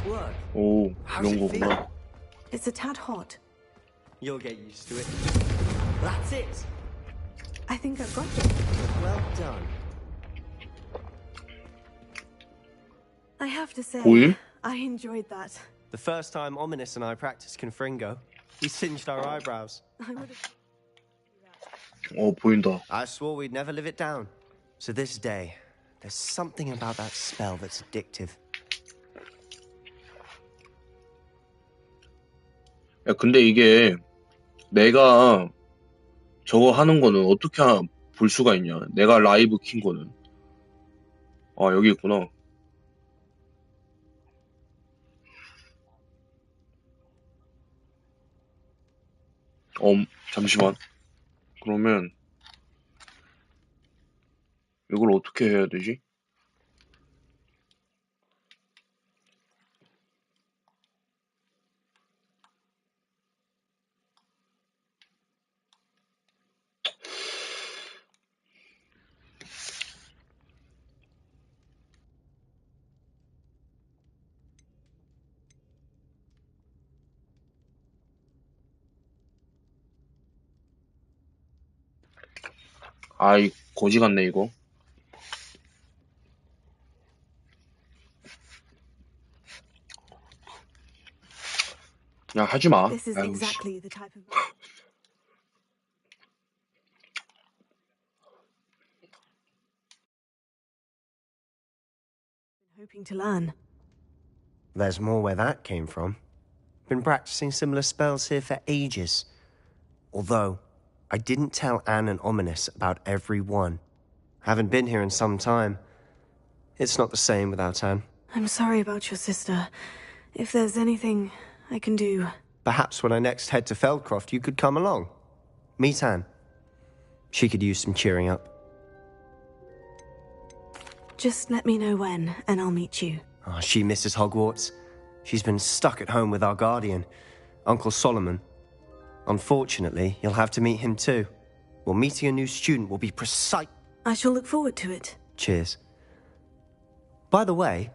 work? 오, How's 이런 it feel? 거구나. It's a tad hot. You'll get used to it. That's it. I think I've got it. Well done. I have to say, 보임? I enjoyed that. The first time Ominous and I practiced Confringo, we singed our eyebrows. I would have... 보인다. I swore we'd never live it down. So this day, there's something about that spell that's addictive. 야, 근데 이게 내가 저거 하는 거는 어떻게 볼 수가 있냐? 내가 라이브 킨 거는. 아, 여기 있구나. 잠시만. 그러면 이걸 어떻게 해야 되지? 아이, 거지 같네, 이거. 그냥 하지 마. This is 아이고, exactly the type of... hoping to learn. There's more where that came from. Been practicing similar spells here for ages. Although, I didn't tell Anne and Ominous about every one. Haven't been here in some time. It's not the same without Anne. I'm sorry about your sister. If there's anything I can do... Perhaps when I next head to Feldcroft, you could come along. Meet Anne. She could use some cheering up. Just let me know when, and I'll meet you. Oh, she misses Hogwarts. She's been stuck at home with our guardian, Uncle Solomon. Unfortunately, you'll have to meet him too. Well, meeting a new student will be precise... I shall look forward to it. Cheers. By the way,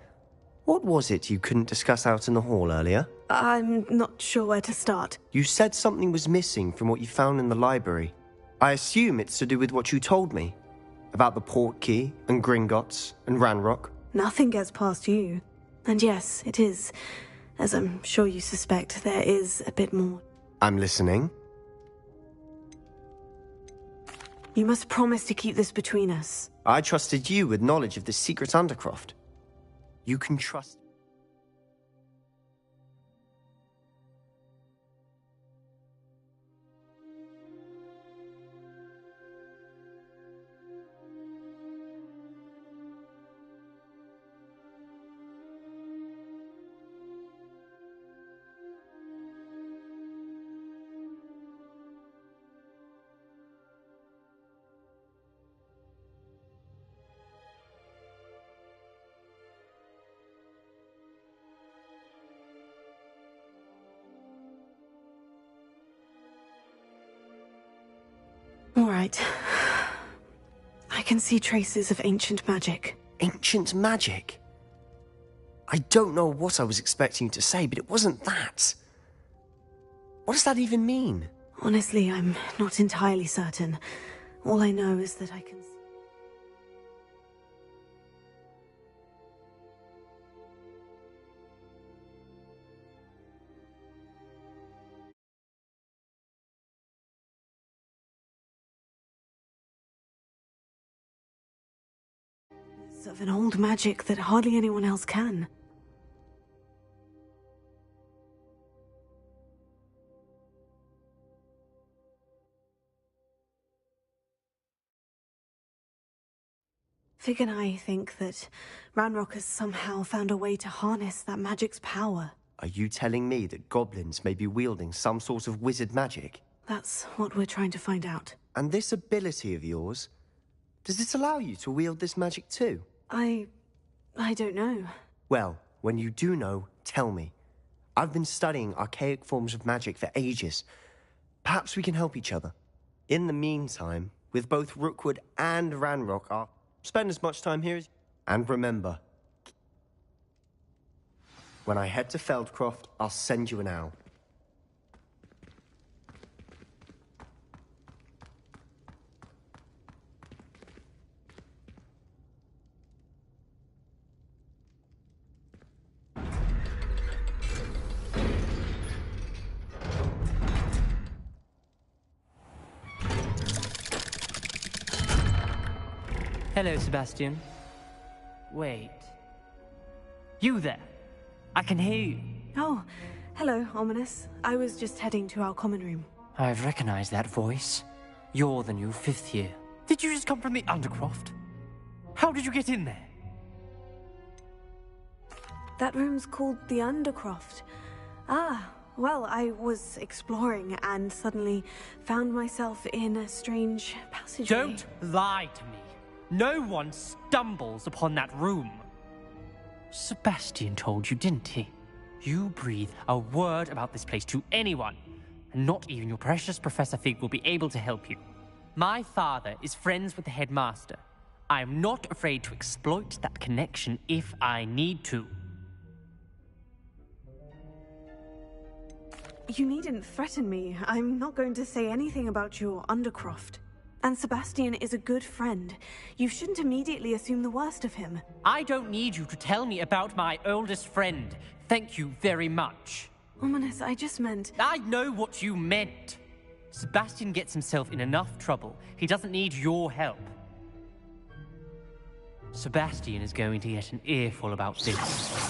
what was it you couldn't discuss out in the hall earlier? I'm not sure where to start. You said something was missing from what you found in the library. I assume it's to do with what you told me. About the Portkey, and Gringotts, and Ranrock. Nothing gets past you. And yes, it is. As I'm sure you suspect, there is a bit more. I'm listening. You must promise to keep this between us. I trusted you with knowledge of the secret Undercroft. You can trust... All right. I can see traces of ancient magic. Ancient magic? I don't know what I was expecting you to say, but it wasn't that. What does that even mean? Honestly, I'm not entirely certain. All I know is that I can see... of an old magic that hardly anyone else can. Fig and I think that Ranrock has somehow found a way to harness that magic's power. Are you telling me that goblins may be wielding some sort of wizard magic? That's what we're trying to find out. And this ability of yours, does it allow you to wield this magic too? I don't know. Well, when you do know, tell me. I've been studying archaic forms of magic for ages. Perhaps we can help each other. In the meantime, with both Rookwood and Ranrock, I'll spend as much time here as... And remember... When I head to Feldcroft, I'll send you an owl. Hello, Sebastian. Wait. You there? I can hear you. Oh, hello, Ominous. I was just heading to our common room. I've recognized that voice. You're the new 5th year. Did you just come from the Undercroft? How did you get in there? That room's called the Undercroft. Ah, well, I was exploring and suddenly found myself in a strange passageway. Don't lie to me. No one stumbles upon that room. Sebastian told you, didn't he? You breathe a word about this place to anyone, and not even your precious Professor Fig will be able to help you. My father is friends with the headmaster. I am not afraid to exploit that connection if I need to. You needn't threaten me. I'm not going to say anything about your Undercroft. And Sebastian is a good friend. You shouldn't immediately assume the worst of him. I don't need you to tell me about my oldest friend. Thank you very much. Ominous, I just meant... I know what you meant. Sebastian gets himself in enough trouble. He doesn't need your help. Sebastian is going to get an earful about this.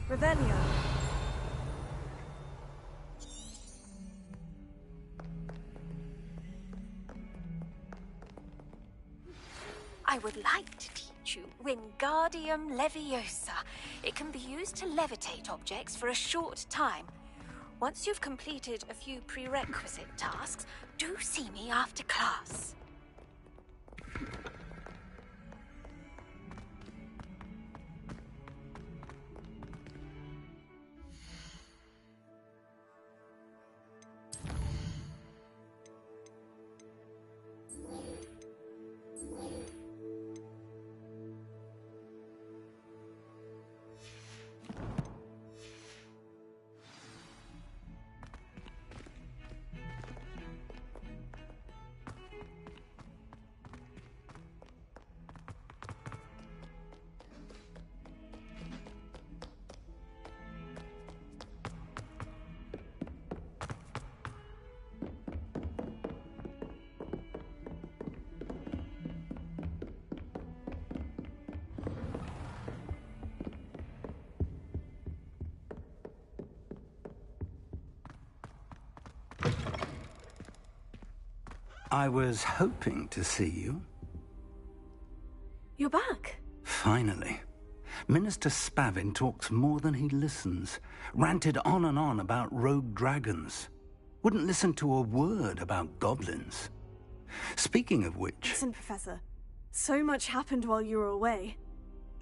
Revelio. I would like to teach you Wingardium Leviosa. It can be used to levitate objects for a short time. Once you've completed a few prerequisite tasks, do see me after class. I was hoping to see you. You're back. Finally. Minister Spavin talks more than he listens. Ranted on and on about rogue dragons. Wouldn't listen to a word about goblins. Speaking of which... Listen, Professor. So much happened while you were away.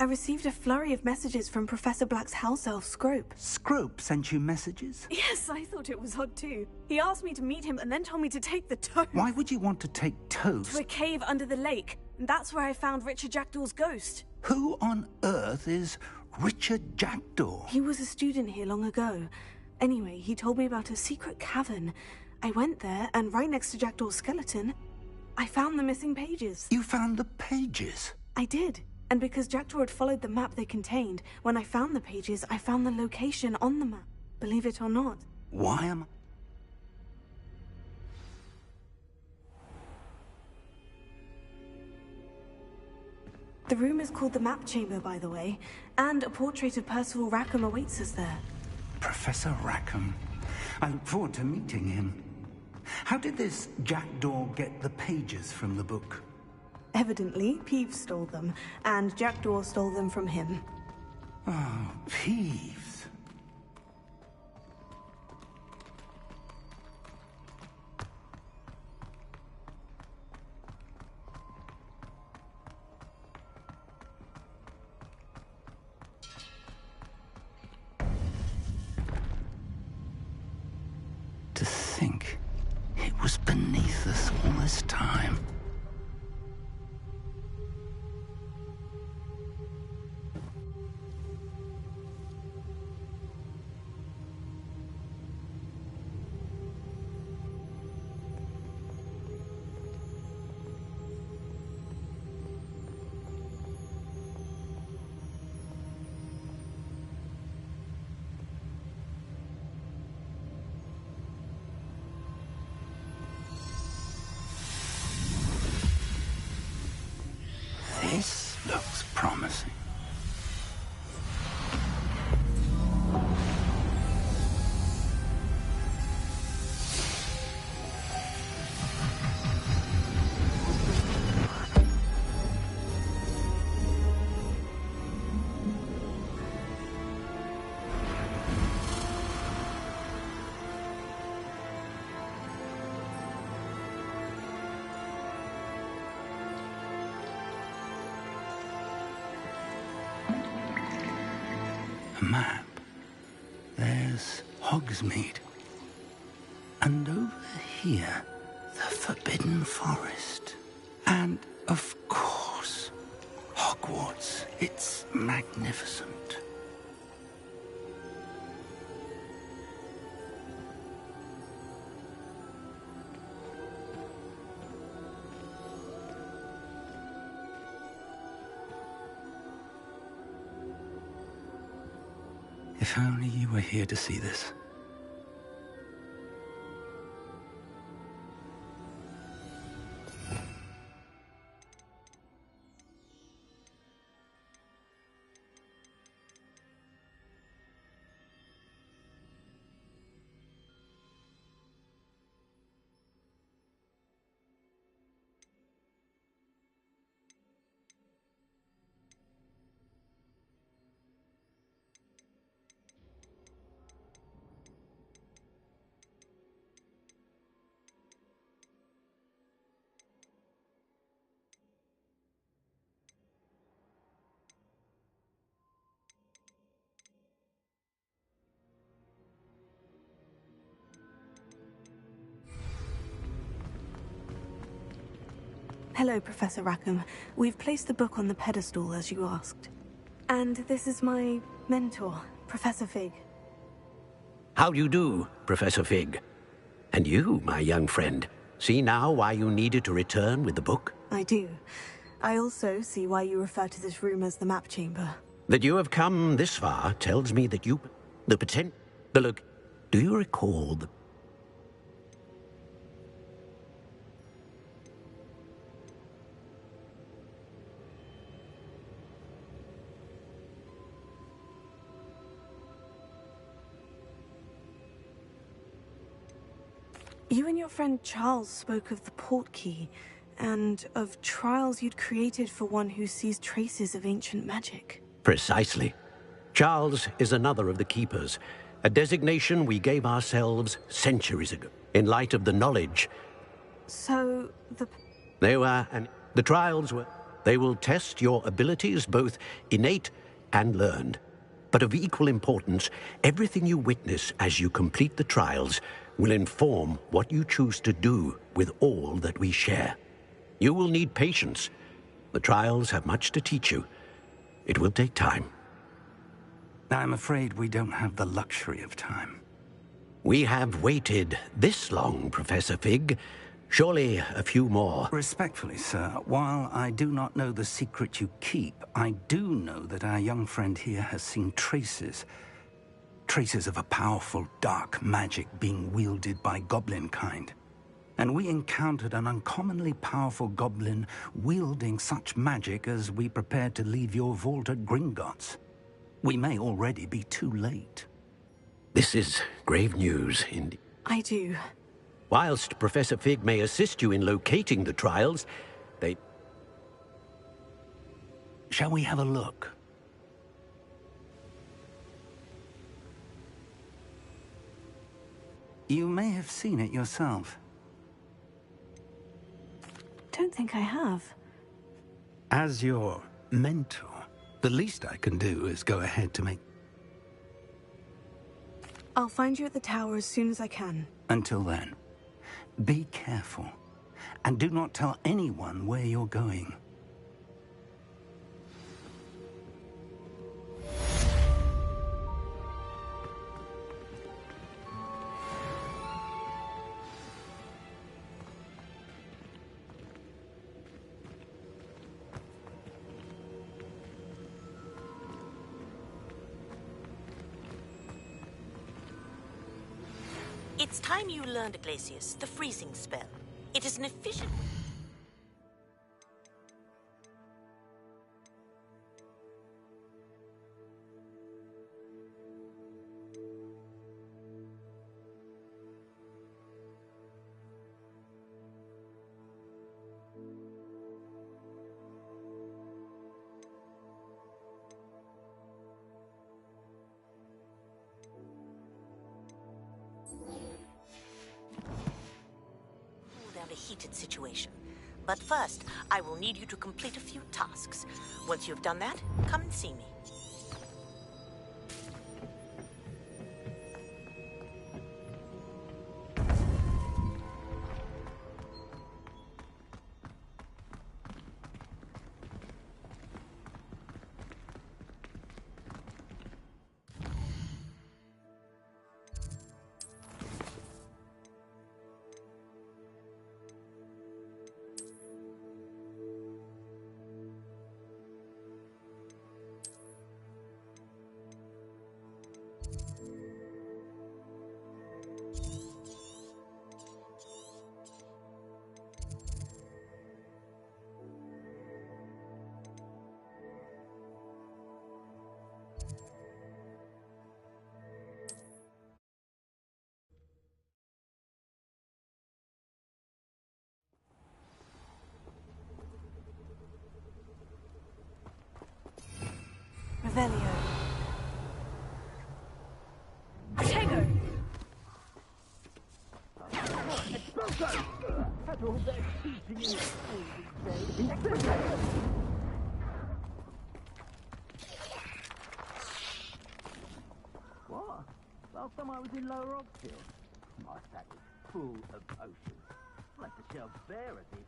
I received a flurry of messages from Professor Black's house elf, Scrope. Scrope sent you messages? Yes, I thought it was odd too. He asked me to meet him and then told me to take the toast. Why would you want to take toast? To a cave under the lake. And that's where I found Richard Jackdaw's ghost. Who on earth is Richard Jackdaw? He was a student here long ago. Anyway, he told me about a secret cavern. I went there, and right next to Jackdaw's skeleton, I found the missing pages. You found the pages? I did. And because Jackdaw had followed the map they contained, when I found the pages, I found the location on the map. Believe it or not. Why am The room is called the Map Chamber, by the way, and a portrait of Percival Rackham awaits us there. Professor Rackham. I look forward to meeting him. How did this jackdaw get the pages from the book? Evidently, Peeves stole them, and Jackdaw stole them from him. Oh, Peeves. To think it was beneath us all this time. This looks promising. Map. There's Hogsmeade. And over here, the Forbidden Forest. And, of course, Hogwarts. It's magnificent. If only you were here to see this. Hello, Professor Rackham. We've placed the book on the pedestal, as you asked. And this is my mentor, Professor Fig. How do you do, Professor Fig? And you, my young friend, see now why you needed to return with the book? I do. I also see why you refer to this room as the Map Chamber. That you have come this far tells me that you... Look, do you recall the... You and your friend Charles spoke of the portkey, and of trials you'd created for one who sees traces of ancient magic. Precisely. Charles is another of the Keepers, a designation we gave ourselves centuries ago, in light of the knowledge. So, The trials were... They will test your abilities, both innate and learned. But of equal importance, everything you witness as you complete the trials will inform what you choose to do with all that we share. You will need patience. The trials have much to teach you. It will take time. I'm afraid we don't have the luxury of time. We have waited this long, Professor Fig. Surely a few more. Respectfully, sir, while I do not know the secret you keep, I do know that our young friend here has seen traces of a powerful dark magic being wielded by goblin kind. And we encountered an uncommonly powerful goblin wielding such magic as we prepared to leave your vault at Gringotts. We may already be too late. This is grave news, indeed. I do. Whilst Professor Fig may assist you in locating the trials, they... Shall we have a look? You may have seen it yourself. Don't think I have. As your mentor, the least I can do is go ahead to make... I'll find you at the tower as soon as I can. Until then, be careful, and do not tell anyone where you're going. It's time you learned, Iglesias, the freezing spell. It is an efficient... a heated situation. But first, I will need you to complete a few tasks. Once you've done that, come and see me. Revelio. Tego! What? Last time I was in Lower Oxfield, my sack was full of potions. Like the shelves bare as if.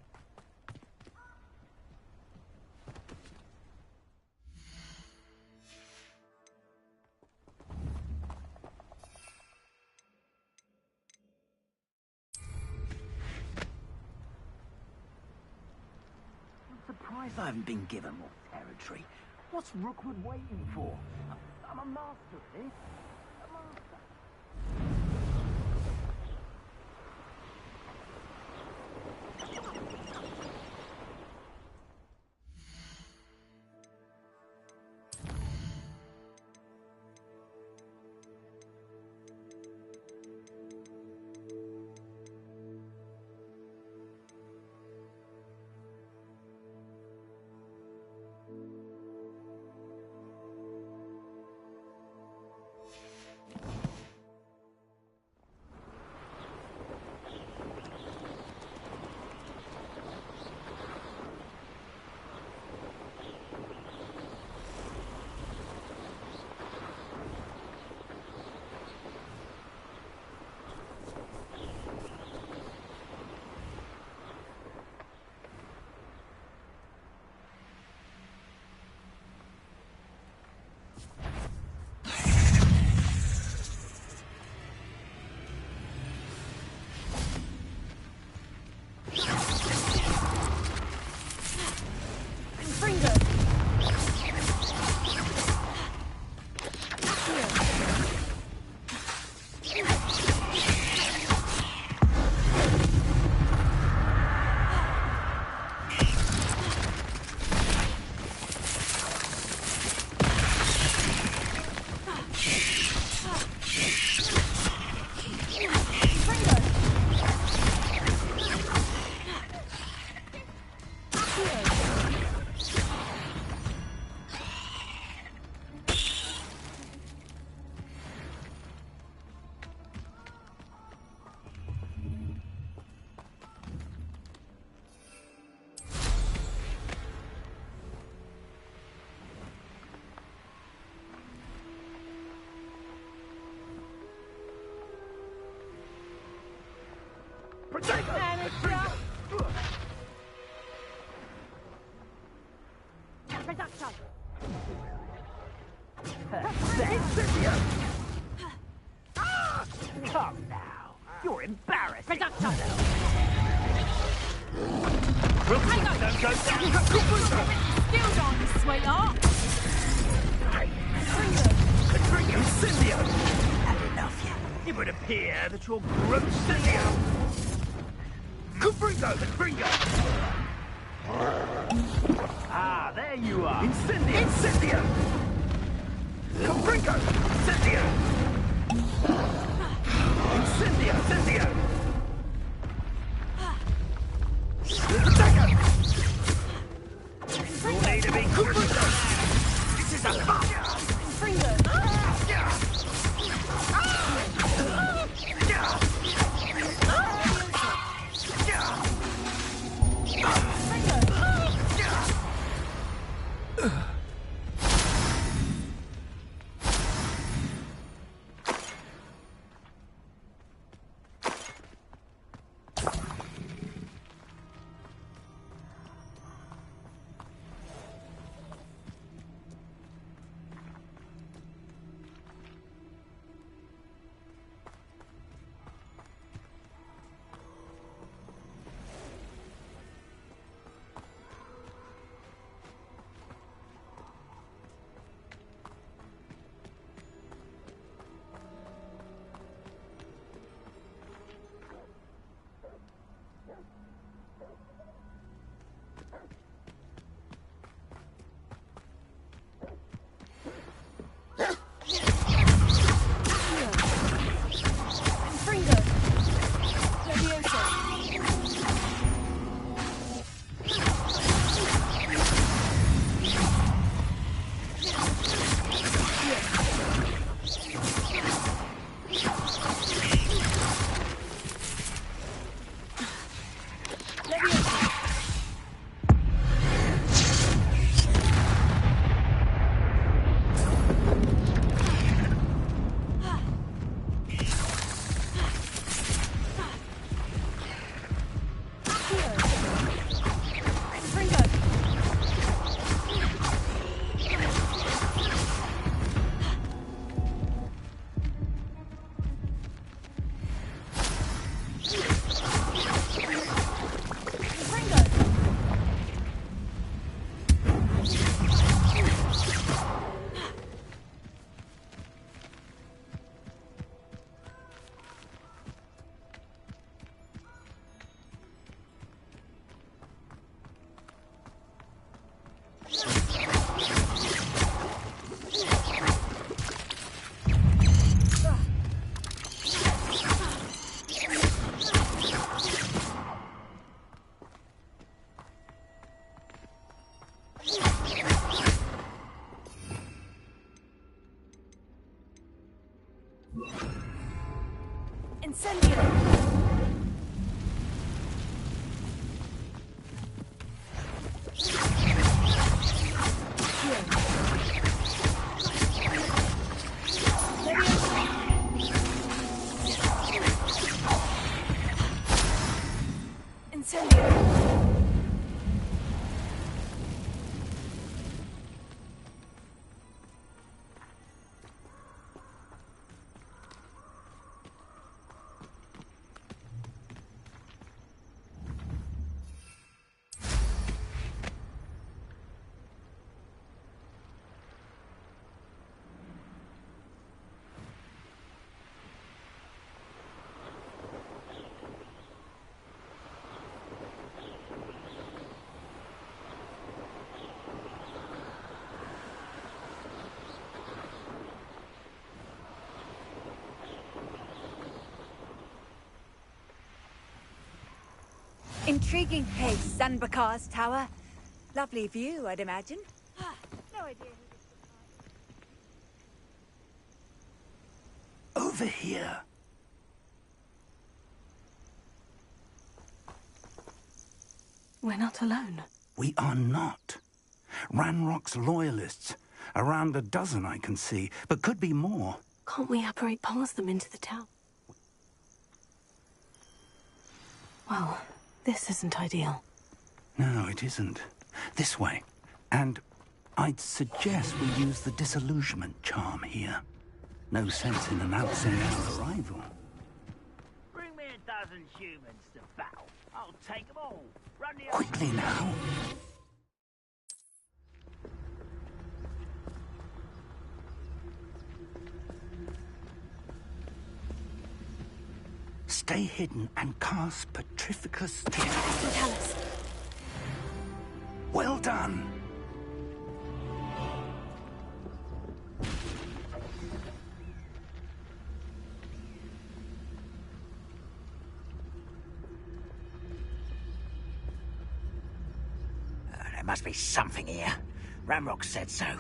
Surprised I haven't been given more territory. What's Rookwood waiting for? I'm a master at this. A master. Come now. You're embarrassed. Hang on. Skills on you, sweetheart. Incendio! Had enough yet? It would appear that you're gross Incendio! Confringo! Confringo! Ah, there you are! Incendio! Incendio! Confringo! Incendio! Incendio! Incendio! Attacker! You'll need to be Confringo! This is a fire! Confringo! Intriguing place, Zanbakar's tower. Lovely view, I'd imagine. No idea. Over here. We're not alone. We are not. Ranrock's loyalists. Around a dozen I can see, but could be more. Can't we apparate past them into the town? Well, this isn't ideal. No, it isn't. This way. And I'd suggest we use the disillusionment charm here. No sense in announcing our arrival. Bring me a dozen humans to battle. I'll take them all. Run the Quickly now. Stay hidden and cast Petrificus. Tell us. Well done. There must be something here. Ramrock said so. There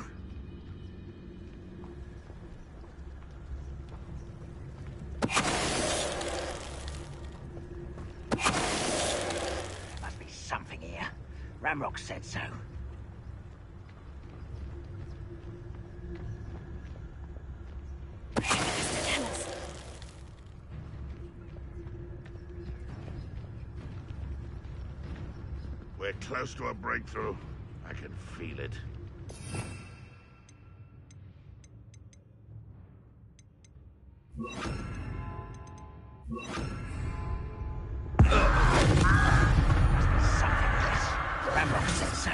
must be something here. Ramrock said so. Tell us. We're close to a breakthrough. I can feel it. Ramrock said so.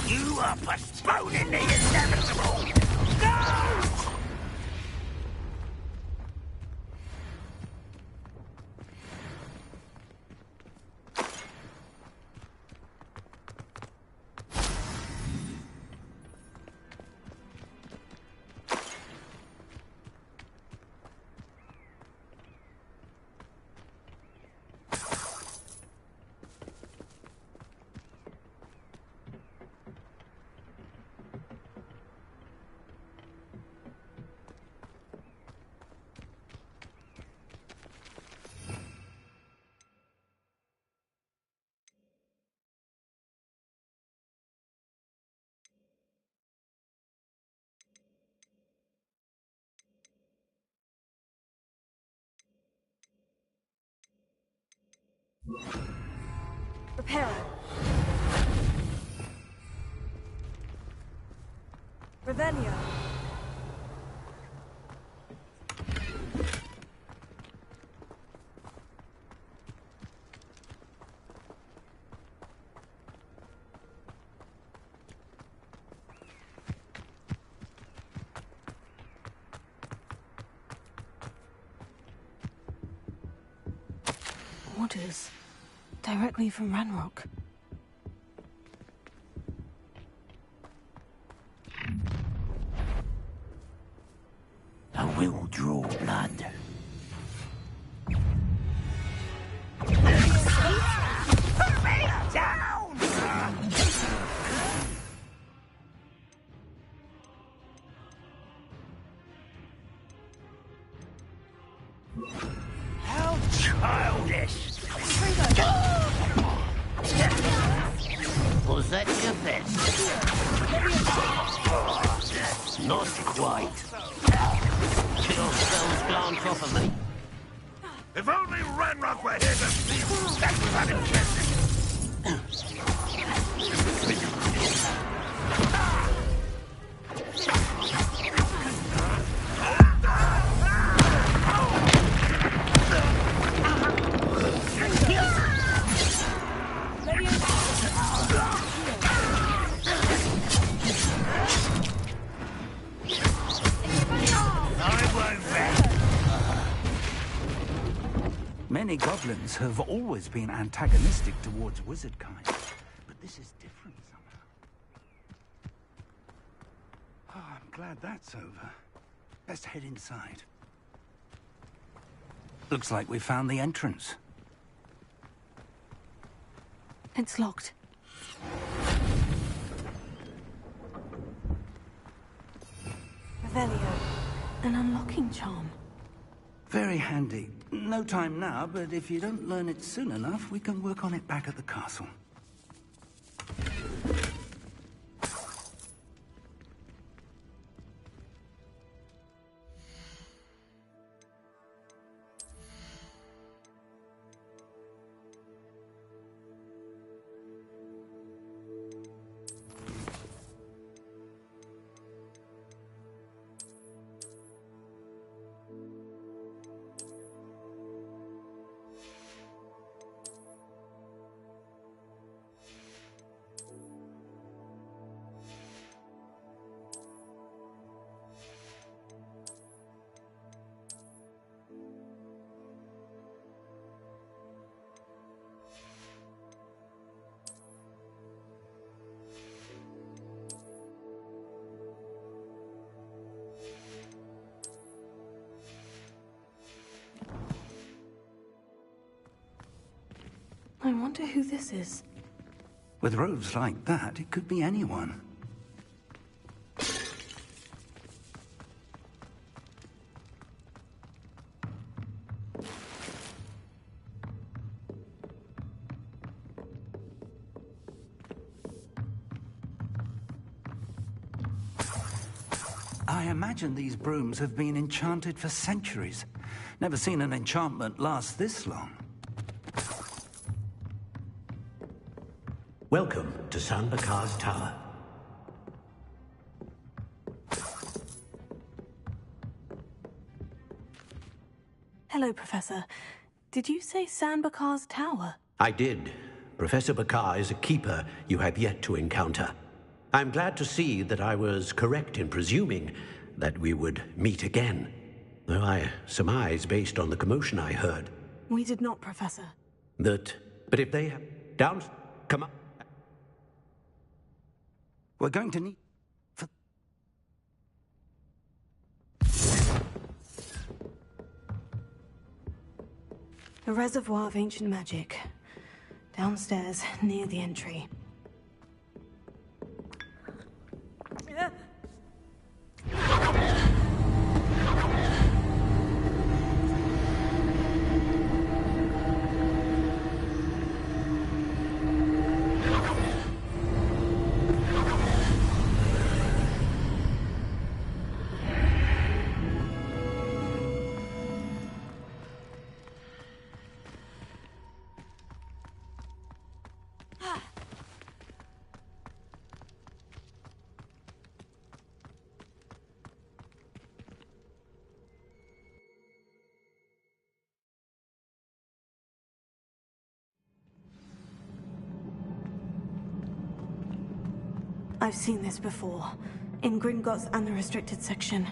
You are postponing the inevitable. No! Prepare. Revelio. Orders. Directly from Ranrock. I will draw blood. Put me down! How childish! Was that your best? Not quite. Your spells glance off of me. If only Ranrock were here to see that was uninteresting. Many goblins have always been antagonistic towards wizard kind, but this is different somehow. Oh, I'm glad that's over. Let's head inside. Looks like we found the entrance. It's locked. Revelio. An unlocking charm. Very handy. No time now, but if you don't learn it soon enough, we can work on it back at the castle. I wonder who this is. With robes like that, it could be anyone. I imagine these brooms have been enchanted for centuries. Never seen an enchantment last this long. Welcome to San Bakar's Tower. Hello, Professor. Did you say San Bakar's Tower? I did. Professor Bakar is a keeper you have yet to encounter. I'm glad to see that I was correct in presuming that we would meet again. Though I surmise, based on the commotion I heard, We did not, Professor. but if they have... Come up. We're going to need... A reservoir of ancient magic. Downstairs, near the entry. I've seen this before, in Gringotts and the restricted section.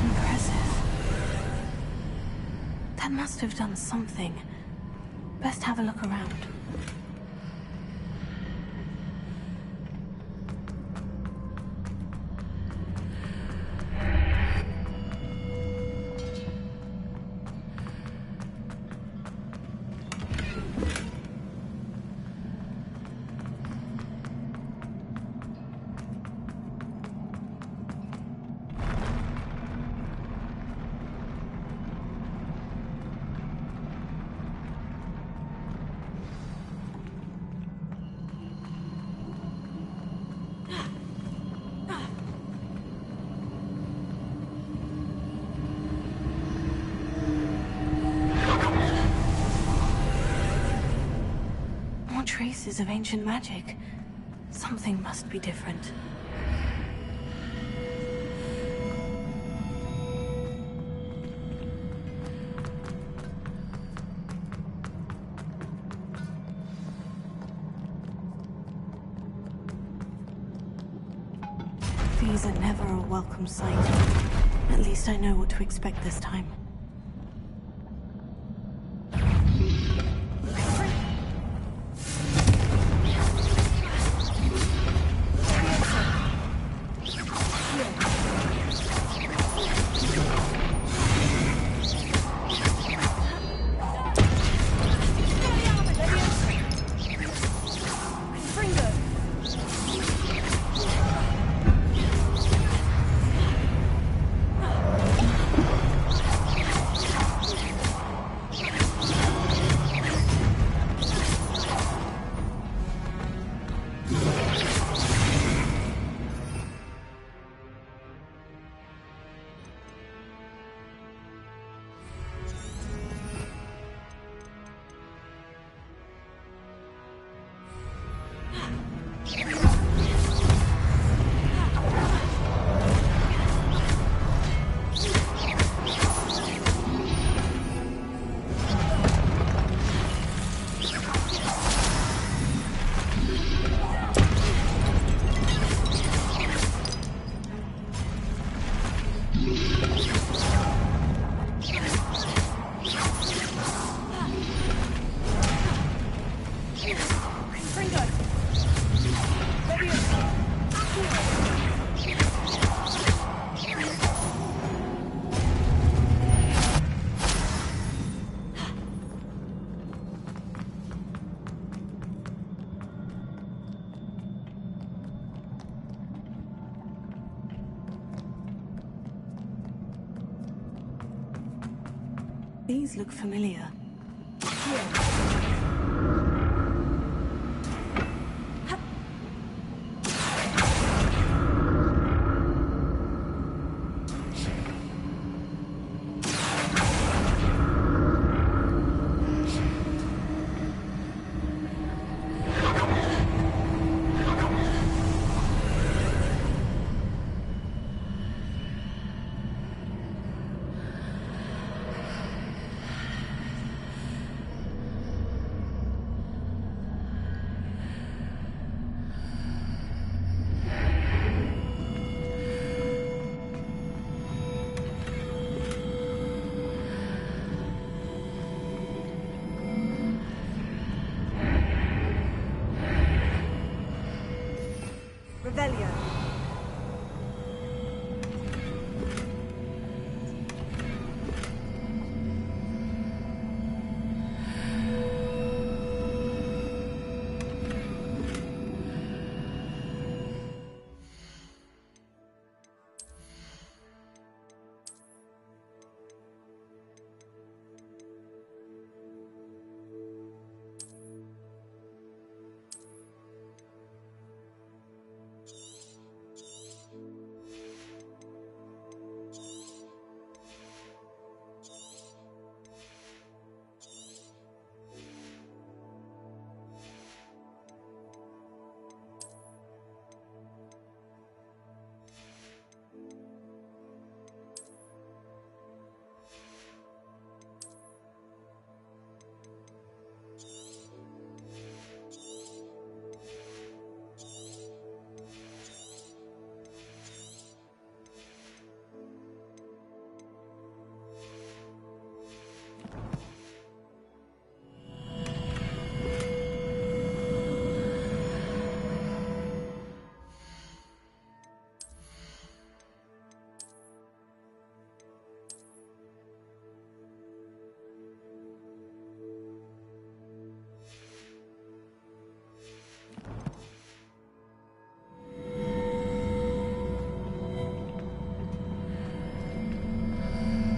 Impressive. That must have done something. Best have a look around. Traces of ancient magic. Something must be different. These are never a welcome sight. At least I know what to expect this time. These look familiar.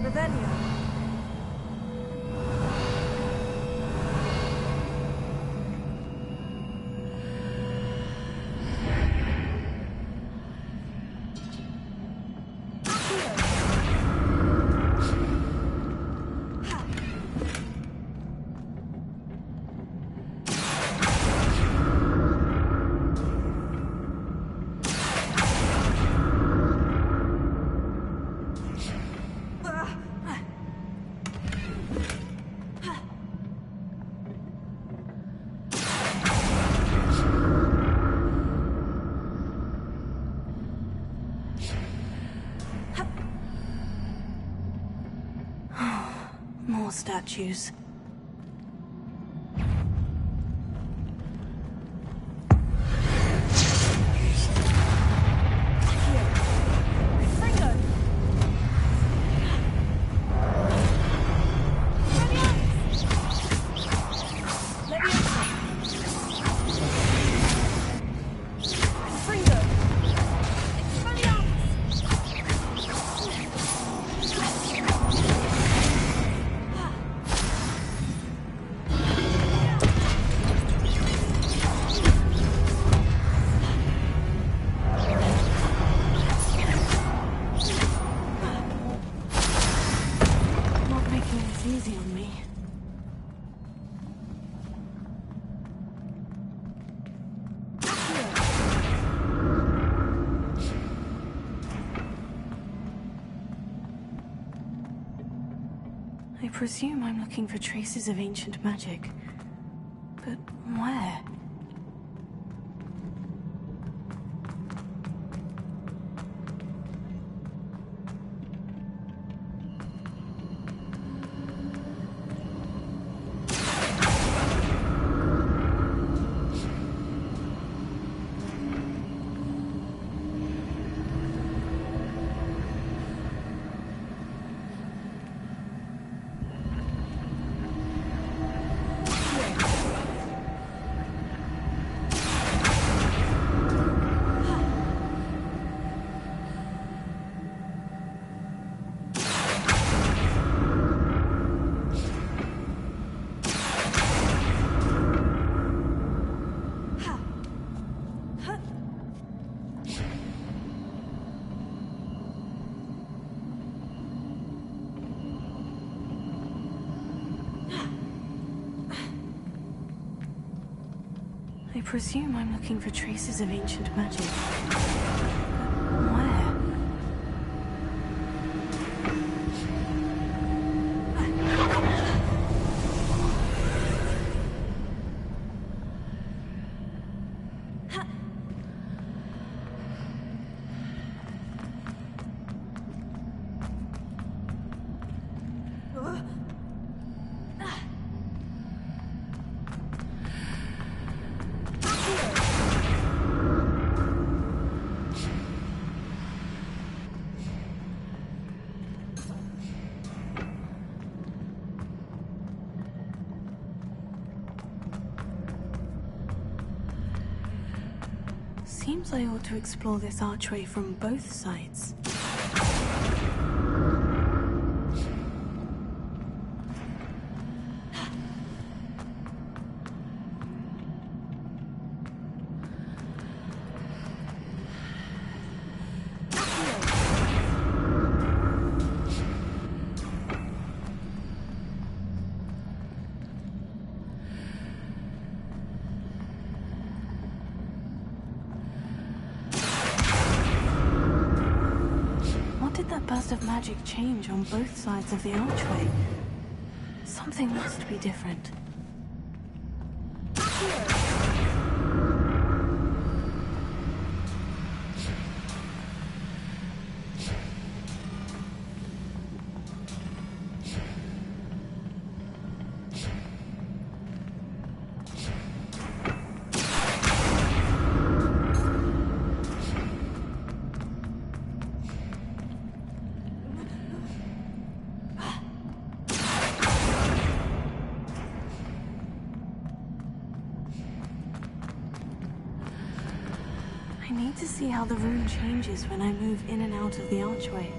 Revelio. More statues. Easy on me. I presume I'm looking for traces of ancient magic. But where? I presume I'm looking for traces of ancient magic. Where? Seems I ought to explore this archway from both sides. Burst of magic change on both sides of the archway. Something must be different. I need to see how the room changes when I move in and out of the archway.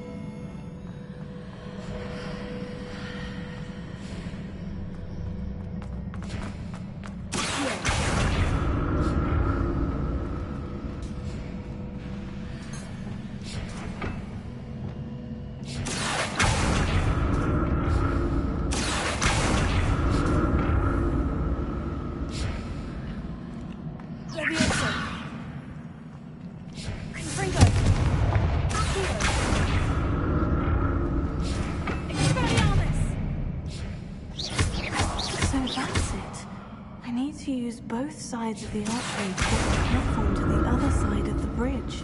Both sides of the archway to get the platform to the other side of the bridge.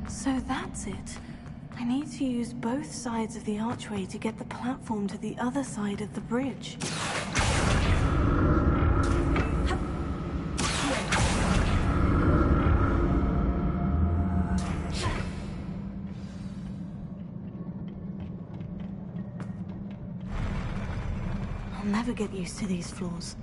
So that's it. I need to use both sides of the archway to get the platform to the other side of the bridge. I'll never get used to these floors.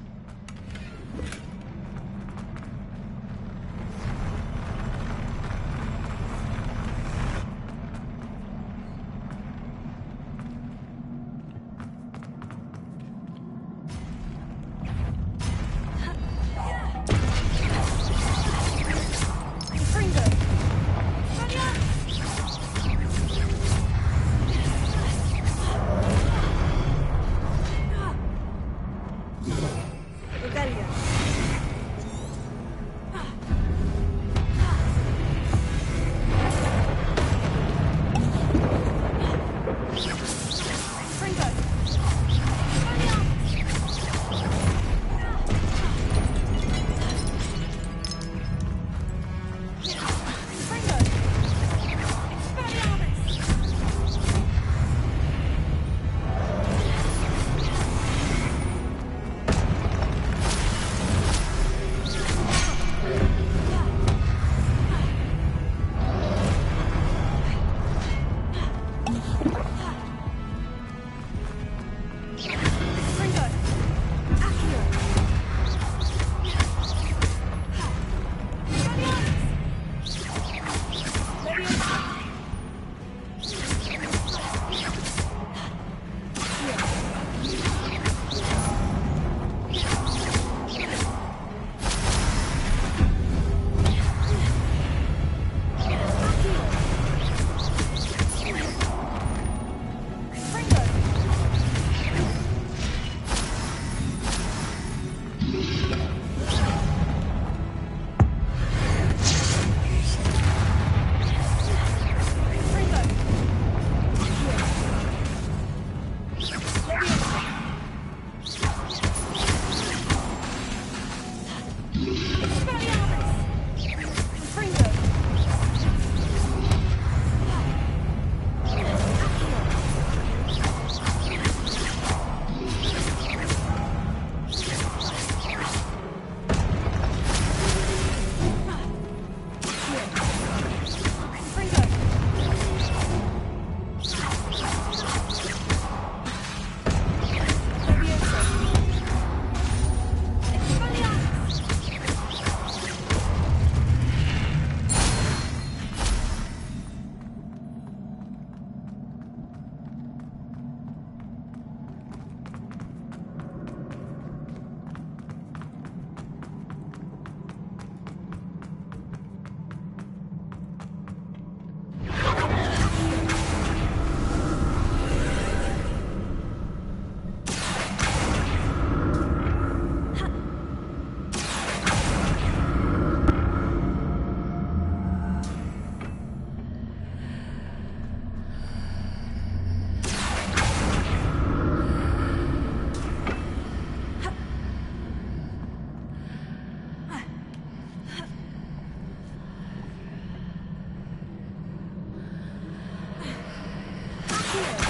here.